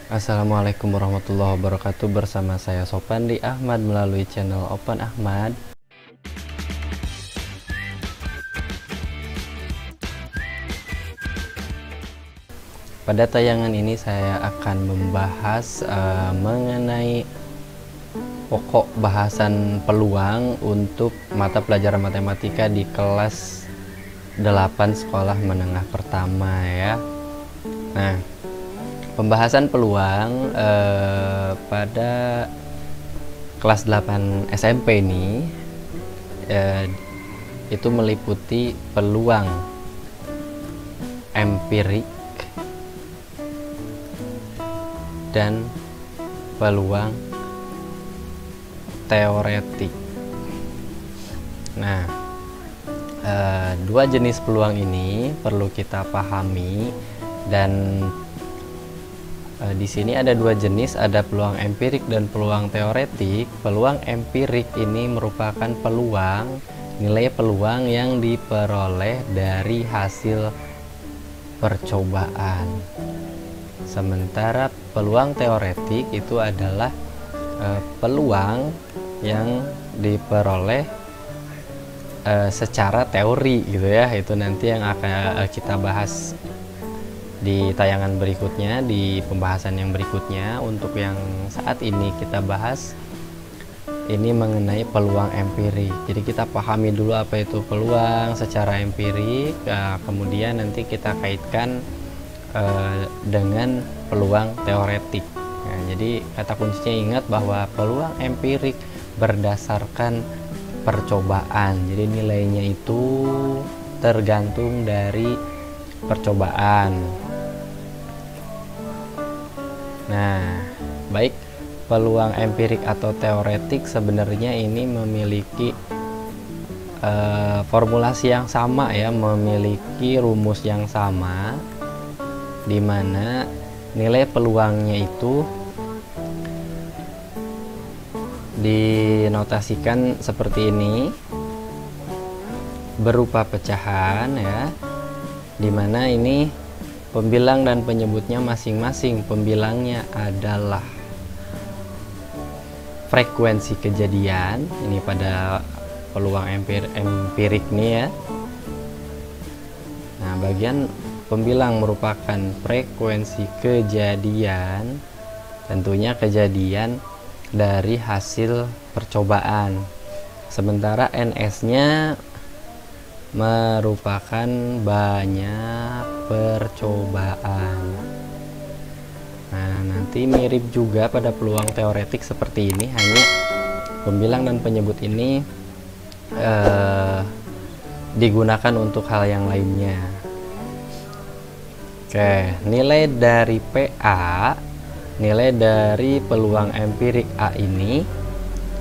Assalamualaikum warahmatullahi wabarakatuh. Bersama saya Sopandi Ahmad melalui channel Open Ahmad. Pada tayangan ini saya akan membahas mengenai pokok bahasan peluang untuk mata pelajaran matematika di kelas 8 sekolah menengah pertama ya. Nah, pembahasan peluang pada kelas 8 SMP ini itu meliputi peluang empirik dan peluang teoretik. Nah, dua jenis peluang ini perlu kita pahami, dan di sini ada dua jenis, ada peluang empirik dan peluang teoretik. Peluang empirik ini merupakan nilai peluang yang diperoleh dari hasil percobaan. Sementara peluang teoretik itu adalah peluang yang diperoleh secara teori gitu ya. Itu nanti yang akan kita bahas di tayangan berikutnya, di pembahasan yang berikutnya. Untuk yang saat ini kita bahas ini mengenai peluang empirik. Jadi kita pahami dulu apa itu peluang secara empirik, kemudian nanti kita kaitkan dengan peluang teoretik. Nah, jadi kata kuncinya ingat bahwa peluang empirik berdasarkan percobaan. Jadi nilainya itu tergantung dari percobaan. Nah, baik peluang empirik atau teoretik sebenarnya ini memiliki formulasi yang sama ya, memiliki rumus yang sama, di mana nilai peluangnya itu dinotasikan seperti ini, berupa pecahan ya, di mana ini pembilang dan penyebutnya masing-masing. Pembilangnya adalah frekuensi kejadian, ini pada peluang empirik nih ya. Nah, bagian pembilang merupakan frekuensi kejadian, tentunya kejadian dari hasil percobaan. Sementara NS-nya merupakan banyak percobaan. Nah, nanti mirip juga pada peluang teoretik seperti ini, hanya pembilang dan penyebut ini digunakan untuk hal yang lainnya. Oke, nilai dari PA, nilai dari peluang empirik A ini,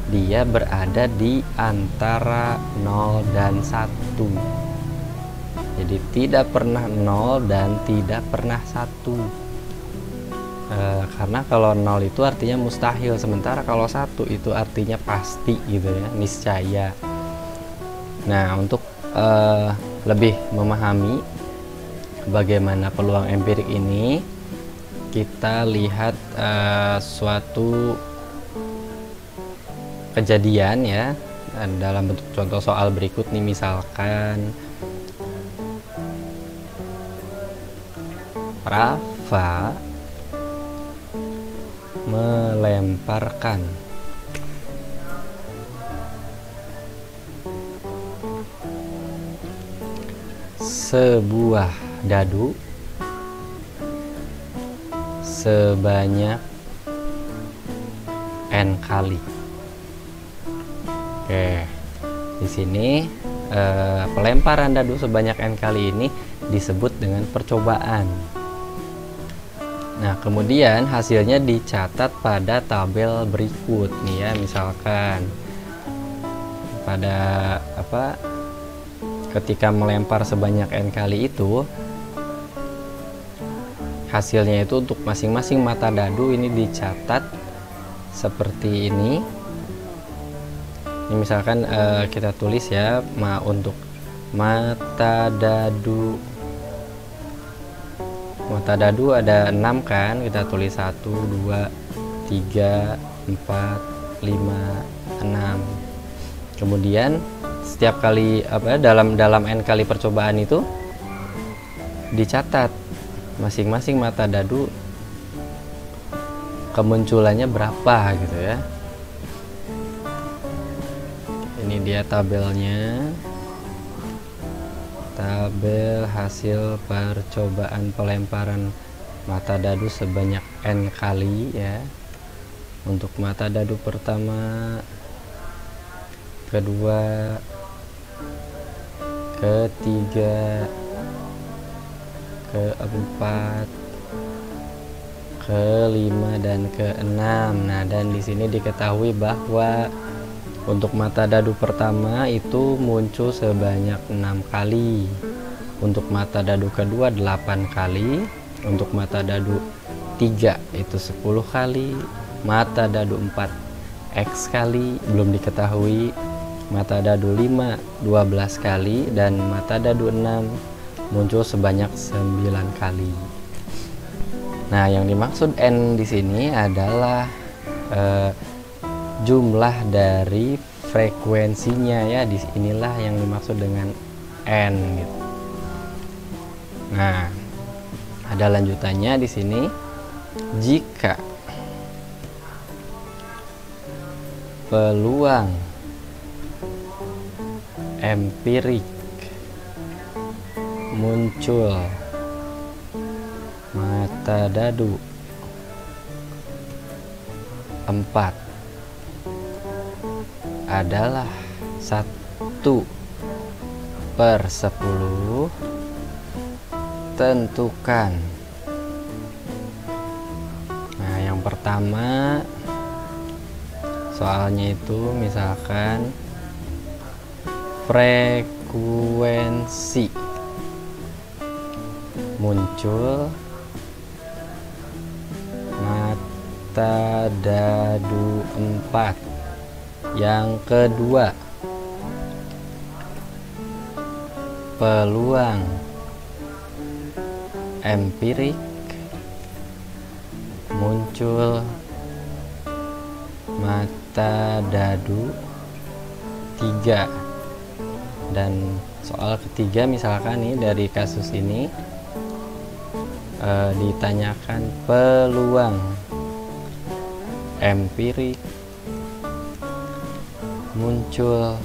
dia berada di antara 0 dan 1. Jadi tidak pernah 0 dan tidak pernah 1. Karena kalau 0 itu artinya mustahil, sementara kalau 1 itu artinya pasti gitu ya, niscaya. Nah, untuk lebih memahami bagaimana peluang empirik ini, kita lihat suatu kejadian ya, dalam bentuk contoh soal berikut nih. Misalkan Rafa melemparkan sebuah dadu sebanyak n kali. Oke, di sini pelemparan dadu sebanyak n kali ini disebut dengan percobaan. Nah, kemudian hasilnya dicatat pada tabel berikut nih ya. Misalkan pada ketika melempar sebanyak n kali itu, hasilnya itu untuk masing-masing mata dadu ini dicatat seperti ini. Ini misalkan kita tulis ya, untuk mata dadu mata dadu ada 6 kan, kita tulis 1 2 3 4 5 6. Kemudian setiap kali dalam n kali percobaan itu dicatat masing-masing mata dadu kemunculannya berapa gitu ya. Ini dia tabelnya, tabel hasil percobaan pelemparan mata dadu sebanyak n kali ya. Untuk mata dadu pertama, kedua, ketiga, keempat, kelima, dan keenam. Nah, dan di sini diketahui bahwa untuk mata dadu pertama itu muncul sebanyak 6 kali. Untuk mata dadu kedua 8 kali. Untuk mata dadu 3 itu 10 kali. Mata dadu 4 X kali, belum diketahui. Mata dadu 5 12 kali, dan mata dadu 6 muncul sebanyak 9 kali. Nah, yang dimaksud N di sini adalah jumlah dari frekuensinya ya. Di inilah yang dimaksud dengan N gitu. Nah, ada lanjutannya di sini. Jika peluang empirik muncul mata dadu 4 adalah 1/10, tentukan. Nah, yang pertama soalnya itu misalkan frekuensi muncul mata dadu 4. Yang kedua, peluang empirik muncul mata dadu 3. Dan soal ketiga misalkan nih dari kasus ini ditanyakan peluang empirik muncul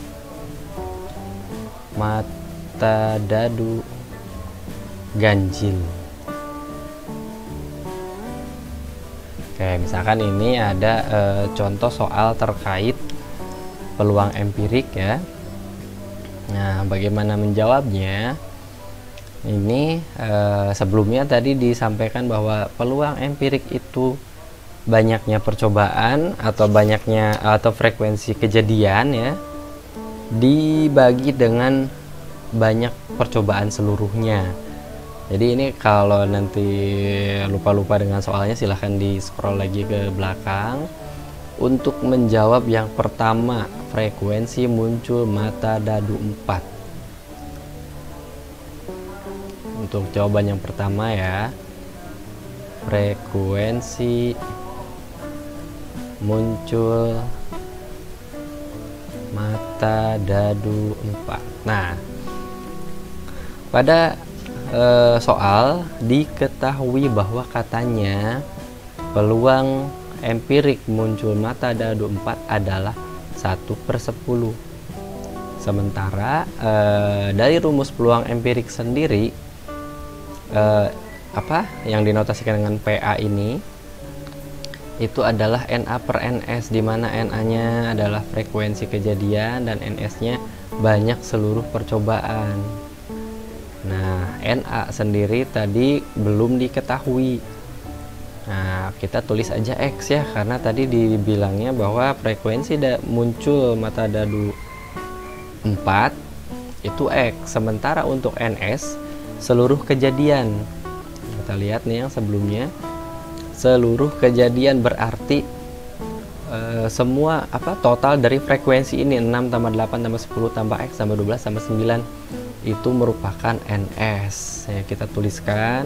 mata dadu ganjil. Oke, misalkan ini ada contoh soal terkait peluang empirik ya. Nah, bagaimana menjawabnya? Ini sebelumnya tadi disampaikan bahwa peluang empirik itu banyaknya percobaan atau banyaknya atau frekuensi kejadian ya dibagi dengan banyak percobaan seluruhnya. Jadi ini kalau nanti lupa-lupa dengan soalnya silahkan di scroll lagi ke belakang. Untuk menjawab yang pertama, frekuensi muncul mata dadu 4. Untuk jawaban yang pertama ya, frekuensi muncul mata dadu 4. Nah, pada soal diketahui bahwa katanya peluang empirik muncul mata dadu 4 adalah 1/10. Sementara dari rumus peluang empirik sendiri yang dinotasikan dengan PA ini itu adalah NA/NS, di mana NA-nya adalah frekuensi kejadian dan NS-nya banyak seluruh percobaan. Nah, NA sendiri tadi belum diketahui. Nah, kita tulis aja X ya, karena tadi dibilangnya bahwa frekuensi muncul mata dadu 4 itu X. Sementara untuk NS seluruh kejadian. Kita lihat nih yang sebelumnya. Seluruh kejadian berarti semua total dari frekuensi ini 6 tambah 8 tambah 10 tambah X tambah 12 tambah 9 itu merupakan NS. Ya, kita tuliskan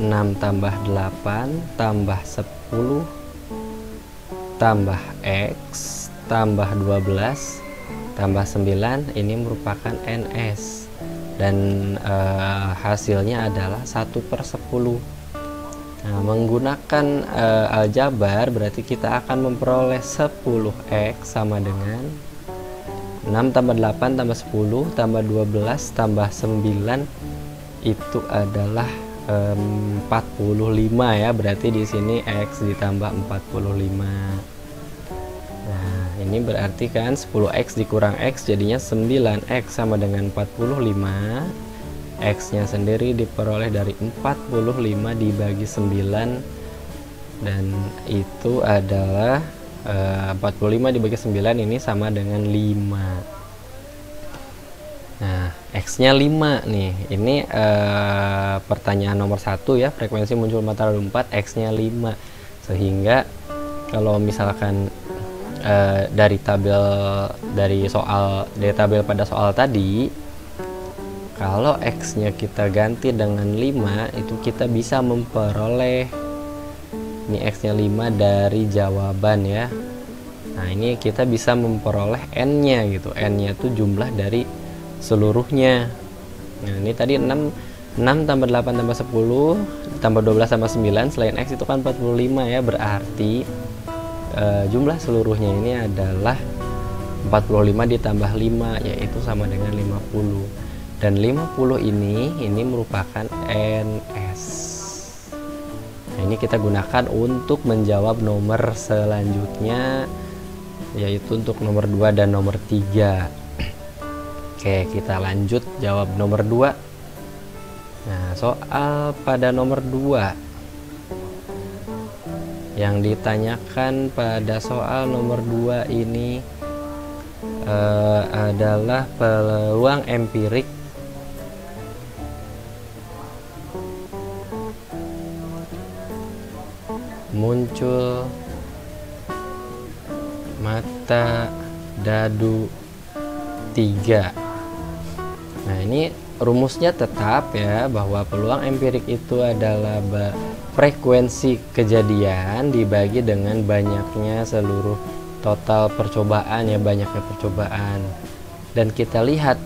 6 tambah 8 tambah 10 tambah X tambah 12 tambah 9, ini merupakan NS, dan hasilnya adalah 1/10. Nah, menggunakan aljabar berarti kita akan memperoleh 10X sama dengan 6 tambah 8 tambah 10 tambah 12 tambah 9, itu adalah 45 ya, berarti di sini X ditambah 45. Nah, ini berarti kan 10X dikurang X jadinya 9X sama dengan 45. X nya sendiri diperoleh dari 45 dibagi 9, dan itu adalah 45 dibagi 9 ini sama dengan 5. Nah, X nya 5 nih. Ini pertanyaan nomor 1 ya, frekuensi muncul matahari 4, X nya 5. Sehingga kalau misalkan dari tabel pada soal tadi, kalau X nya kita ganti dengan 5, itu kita bisa memperoleh ini X nya 5 dari jawaban ya. Nah, ini kita bisa memperoleh N nya gitu. N nya itu jumlah dari seluruhnya. Nah, ini tadi 6 tambah 8 tambah 10 tambah 12 tambah 9 selain X itu kan 45 ya, berarti jumlah seluruhnya ini adalah 45 ditambah 5, yaitu sama dengan 50. Dan 50 ini merupakan NS. Nah, ini kita gunakan untuk menjawab nomor selanjutnya, yaitu untuk nomor 2 dan nomor 3. Oke, kita lanjut jawab nomor 2. Nah, soal pada nomor 2 yang ditanyakan pada soal nomor 2 ini adalah peluang empirik muncul mata dadu 3. Nah, ini rumusnya tetap ya, bahwa peluang empirik itu adalah frekuensi kejadian dibagi dengan banyaknya seluruh total percobaan ya, banyaknya percobaan. Dan kita lihat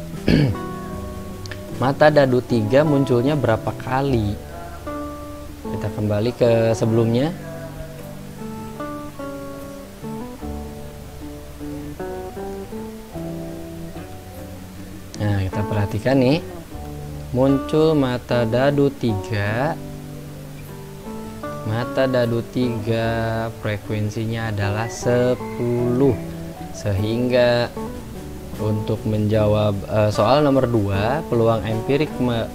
mata dadu 3 munculnya berapa kali. Kita kembali ke sebelumnya. Nah, kita perhatikan nih, muncul mata dadu 3. Mata dadu 3 frekuensinya adalah 10. Sehingga untuk menjawab soal nomor 2, peluang empirik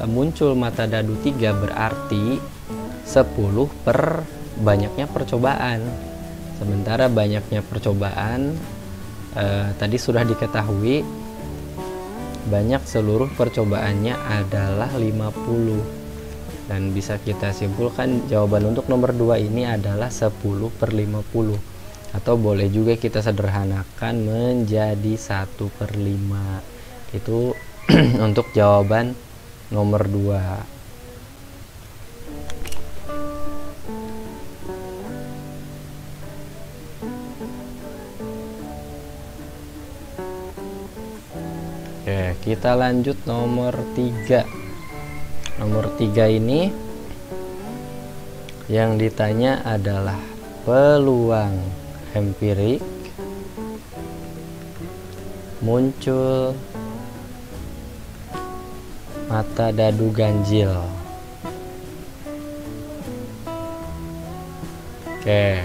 muncul mata dadu 3 berarti 10 per banyaknya percobaan. Sementara banyaknya percobaan tadi sudah diketahui, banyak seluruh percobaannya adalah 50. Dan bisa kita simpulkan jawaban untuk nomor 2 ini adalah 10/50, atau boleh juga kita sederhanakan menjadi 1/5. Itu untuk jawaban nomor 2. Oke, kita lanjut nomor 3. Nomor 3 ini yang ditanya adalah peluang empirik muncul mata dadu ganjil. Oke,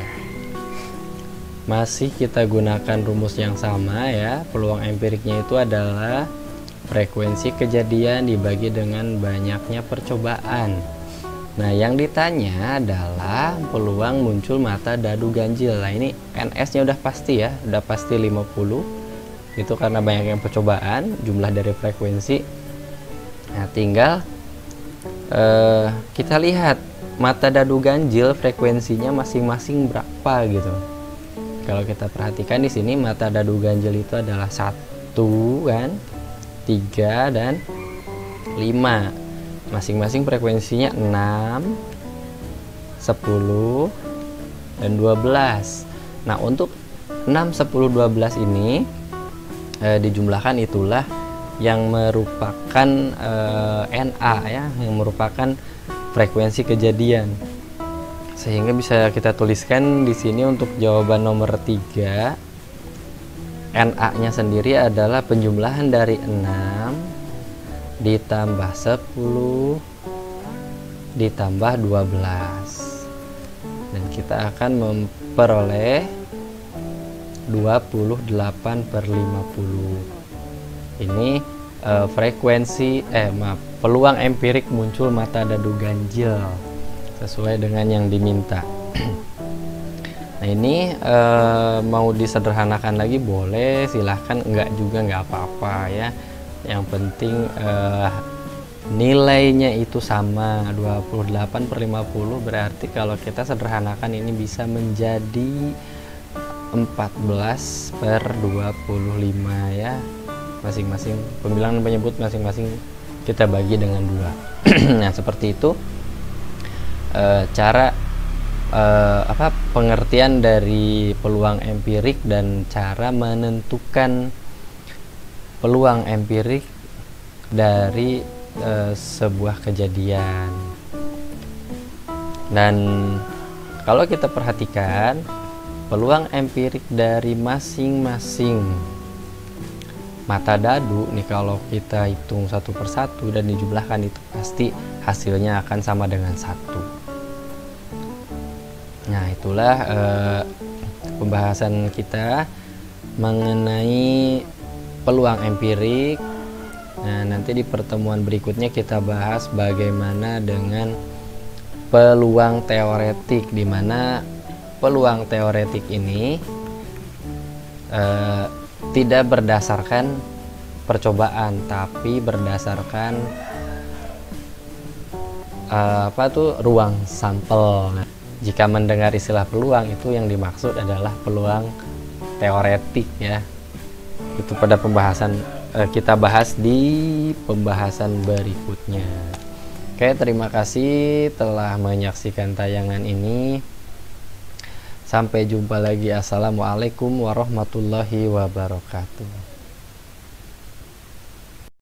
masih kita gunakan rumus yang sama ya. Peluang empiriknya itu adalah frekuensi kejadian dibagi dengan banyaknya percobaan. Nah, yang ditanya adalah peluang muncul mata dadu ganjil. Nah, ini NS-nya udah pasti ya, udah pasti 50. Itu karena banyaknya percobaan, jumlah dari frekuensi. Nah, tinggal kita lihat mata dadu ganjil frekuensinya masing-masing berapa gitu. Kalau kita perhatikan di sini mata dadu ganjil itu adalah 1 kan, 3 dan 5. Masing-masing frekuensinya 6, 10, dan 12. Nah, untuk 6, 10, 12 ini dijumlahkan, itulah yang merupakan NA ya, yang merupakan frekuensi kejadian. Sehingga bisa kita tuliskan di sini untuk jawaban nomor 3, NA-nya sendiri adalah penjumlahan dari 6 ditambah 10 ditambah 12. Dan kita akan memperoleh 28/50. Ini frekuensi peluang empirik muncul mata dadu ganjil sesuai dengan yang diminta. Nah, ini mau disederhanakan lagi boleh, silahkan, enggak juga nggak apa-apa ya. Yang penting nilainya itu sama, 28/50, berarti kalau kita sederhanakan ini bisa menjadi 14/25 ya. Masing-masing pembilangan penyebut masing-masing kita bagi dengan 2. Nah, seperti itu cara pengertian dari peluang empirik dan cara menentukan peluang empirik dari sebuah kejadian. Dan kalau kita perhatikan peluang empirik dari masing-masing mata dadu nih, kalau kita hitung satu persatu dan dijumlahkan, itu pasti hasilnya akan sama dengan 1. Nah, itulah pembahasan kita mengenai peluang empirik. Nah, nanti di pertemuan berikutnya kita bahas bagaimana dengan peluang teoretik, di mana peluang teoretik ini tidak berdasarkan percobaan, tapi berdasarkan ruang sampel. Nah, jika mendengar istilah peluang, itu yang dimaksud adalah peluang teoretik ya. Itu pada pembahasan kita bahas di pembahasan berikutnya. Oke, terima kasih telah menyaksikan tayangan ini. Sampai jumpa lagi. Assalamualaikum warahmatullahi wabarakatuh.